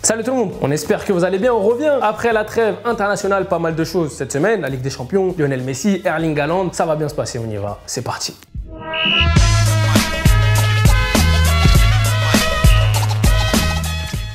Salut tout le monde, on espère que vous allez bien. On revient après la trêve internationale, pas mal de choses cette semaine. La Ligue des Champions, Lionel Messi, Erling Haaland, ça va bien se passer, on y va, c'est parti.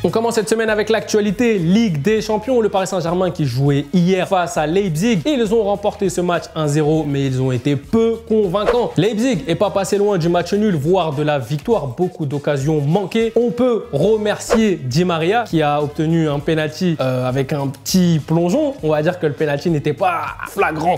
On commence cette semaine avec l'actualité Ligue des Champions. Le Paris Saint-Germain qui jouait hier face à Leipzig. Ils ont remporté ce match 1-0, mais ils ont été peu convaincants. Leipzig n'est pas passé loin du match nul, voire de la victoire. Beaucoup d'occasions manquées. On peut remercier Di Maria qui a obtenu un penalty avec un petit plongeon. On va dire que le penalty n'était pas flagrant.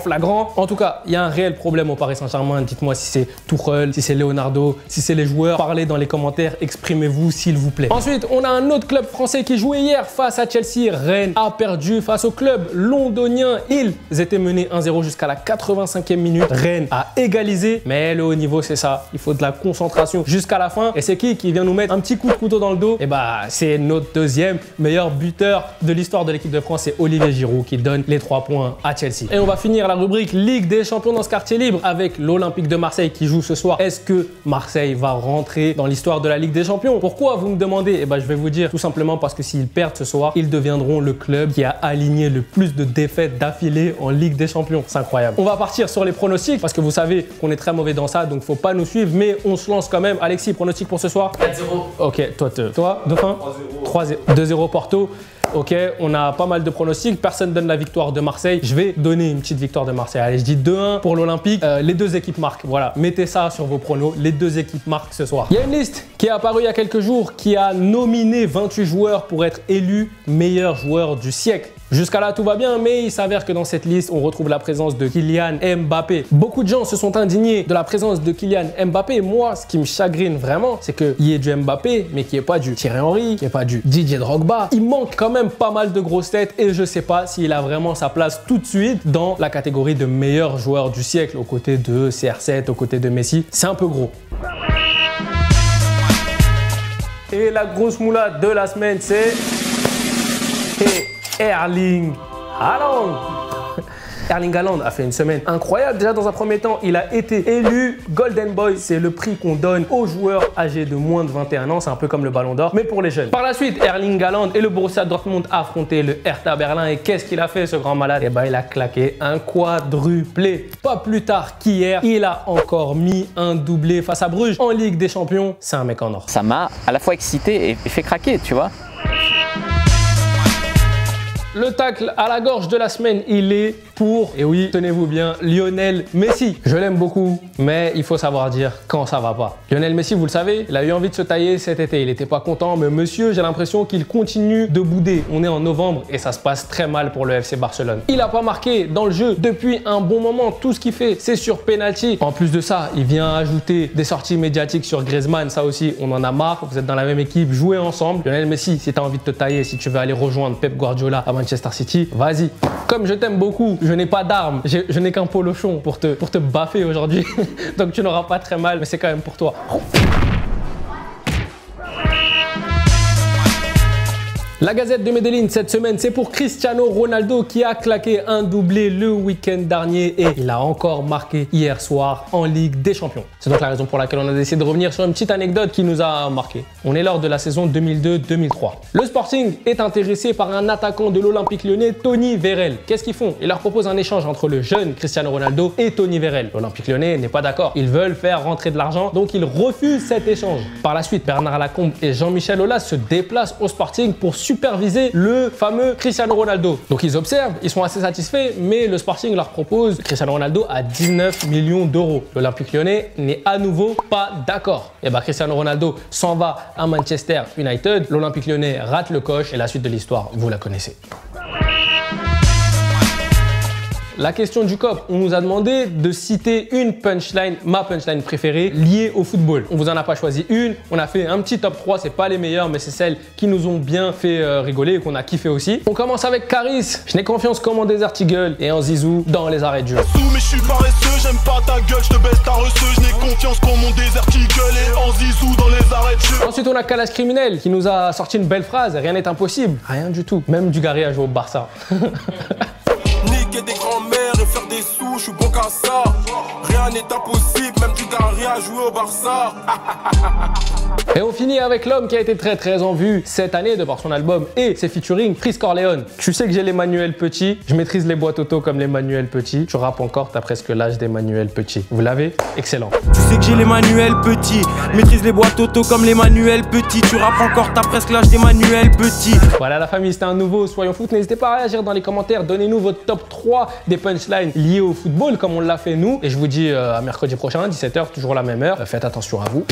En tout cas, il y a un réel problème au Paris Saint-Germain. Dites-moi si c'est Tuchel, si c'est Leonardo, si c'est les joueurs. Parlez dans les commentaires, exprimez-vous s'il vous plaît. Ensuite, on a un autre club français qui jouait hier face à Chelsea. Rennes a perdu face au club londonien. Ils étaient menés 1-0 jusqu'à la 85e minute. Rennes a égalisé, mais le haut niveau c'est ça. Il faut de la concentration jusqu'à la fin. Et c'est qui vient nous mettre un petit coup de couteau dans le dos? Et bah c'est notre deuxième meilleur buteur de l'histoire de l'équipe de France. C'est Olivier Giroud qui donne les 3 points à Chelsea. Et on va finir la rubrique Ligue des Champions dans ce quartier libre avec l'Olympique de Marseille qui joue ce soir. Est-ce que Marseille va rentrer dans l'histoire de la Ligue des Champions? Pourquoi vous me demandez? Et bah je vais vous dire tout simplement parce que s'ils perdent ce soir, ils deviendront le club qui a aligné le plus de défaites d'affilée en Ligue des Champions. C'est incroyable. On va partir sur les pronostics parce que vous savez qu'on est très mauvais dans ça, donc faut pas nous suivre, mais on se lance quand même. Alexis, pronostic pour ce soir? 4-0. Ok, toi, Dauphin? 3-0. 2-0 Porto. Ok, on a pas mal de pronostics. Personne donne la victoire de Marseille. Je vais donner une petite victoire de Marseille. Allez, je dis 2-1 pour l'Olympique. Les deux équipes marquent. Voilà, mettez ça sur vos pronos. Les deux équipes marquent ce soir. Il y a une liste qui est apparue il y a quelques jours qui a nominé 28 joueurs pour être élus meilleurs joueurs du siècle. Jusqu'à là, tout va bien, mais il s'avère que dans cette liste, on retrouve la présence de Kylian Mbappé. Beaucoup de gens se sont indignés de la présence de Kylian Mbappé. Moi, ce qui me chagrine vraiment, c'est qu'il y ait du Mbappé, mais qu'il n'y ait pas du Thierry Henry, qu'il n'y ait pas du Didier Drogba. Il manque quand même pas mal de grosses têtes et je ne sais pas s'il a vraiment sa place tout de suite dans la catégorie de meilleurs joueurs du siècle, aux côtés de CR7, aux côtés de Messi. C'est un peu gros. Et la grosse moula de la semaine, c'est Erling Haaland. Erling Haaland a fait une semaine incroyable. Déjà, dans un premier temps, il a été élu Golden Boy. C'est le prix qu'on donne aux joueurs âgés de moins de 21 ans. C'est un peu comme le Ballon d'Or, mais pour les jeunes. Par la suite, Erling Haaland et le Borussia Dortmund a affronté le Hertha Berlin. Et qu'est-ce qu'il a fait, ce grand malade? Eh ben, il a claqué un quadruplé. Pas plus tard qu'hier, il a encore mis un doublé face à Bruges en Ligue des Champions. C'est un mec en or. Ça m'a à la fois excité et fait craquer, tu vois. Le tacle à la gorge de la semaine, il est pour, et oui, tenez-vous bien, Lionel Messi. Je l'aime beaucoup, mais il faut savoir dire quand ça va pas. Lionel Messi, vous le savez, il a eu envie de se tailler cet été. Il n'était pas content, mais monsieur, j'ai l'impression qu'il continue de bouder. On est en novembre et ça se passe très mal pour le FC Barcelone. Il n'a pas marqué dans le jeu depuis un bon moment. Tout ce qu'il fait, c'est sur penalty. En plus de ça, il vient ajouter des sorties médiatiques sur Griezmann. Ça aussi, on en a marre. Vous êtes dans la même équipe, jouez ensemble. Lionel Messi, si tu as envie de te tailler, si tu veux aller rejoindre Pep Guardiola à Manchester City, vas-y. Comme je t'aime beaucoup, je n'ai pas d'armes, je n'ai qu'un polochon pour te baffer aujourd'hui. Donc tu n'auras pas très mal, mais c'est quand même pour toi. La Gazette de Medellín cette semaine, c'est pour Cristiano Ronaldo qui a claqué un doublé le week-end dernier et il a encore marqué hier soir en Ligue des Champions. C'est donc la raison pour laquelle on a décidé de revenir sur une petite anecdote qui nous a marqué. On est lors de la saison 2002-2003. Le Sporting est intéressé par un attaquant de l'Olympique Lyonnais, Tony Vérel. Qu'est-ce qu'ils font? Ils leur proposent un échange entre le jeune Cristiano Ronaldo et Tony Vérel. L'Olympique Lyonnais n'est pas d'accord. Ils veulent faire rentrer de l'argent, donc ils refusent cet échange. Par la suite, Bernard Lacombe et Jean-Michel Aulas se déplacent au Sporting pour superviser le fameux Cristiano Ronaldo. Donc ils observent, ils sont assez satisfaits, mais le Sporting leur propose Cristiano Ronaldo à 19 millions d'euros. L'Olympique Lyonnais n'est à nouveau pas d'accord. Et bah Cristiano Ronaldo s'en va à Manchester United, l'Olympique Lyonnais rate le coche et la suite de l'histoire, vous la connaissez. La question du COP, on nous a demandé de citer une punchline, ma punchline préférée, liée au football. On vous en a pas choisi une, on a fait un petit top 3, c'est pas les meilleurs, mais c'est celles qui nous ont bien fait rigoler et qu'on a kiffé aussi. On commence avec Caris, je n'ai confiance qu'en mon Desert Eagle et en Zizou dans les arrêts de jeu. Mais je suis paresseux, j'aime pas ta gueule, je te baisse ta receuse, je n'ai confiance qu'en mon Desert Eagle et en Zizou dans les arrêts de jeu. Ensuite on a Calas Criminel qui nous a sorti une belle phrase, rien n'est impossible, rien du tout, même Dugarry a joué au Barça. Niquer des grands-mères et faire des sous, je suis bon qu'à ça. Rien n'est impossible, même Dugarry a joué au Barça. Et on finit avec l'homme qui a été très en vue cette année de par son album et ses featuring, Freeze Corleone. Tu sais que j'ai l'Emmanuel Petit, je maîtrise les boîtes auto comme l'Emmanuel Petit. Tu rappes encore, t'as presque l'âge d'Emmanuel Petit. Vous l'avez? Excellent. Tu sais que j'ai l'Emmanuel Petit, maîtrise les boîtes auto comme l'Emmanuel Petit. Tu rappes encore, t'as presque l'âge d'Emmanuel Petit. Voilà la famille, c'était un nouveau Soyons Foot. N'hésitez pas à réagir dans les commentaires, donnez-nous votre top 3 des punchlines liées au football comme on l'a fait nous. Et je vous dis à mercredi prochain, 17h, toujours la même heure. Faites attention à vous.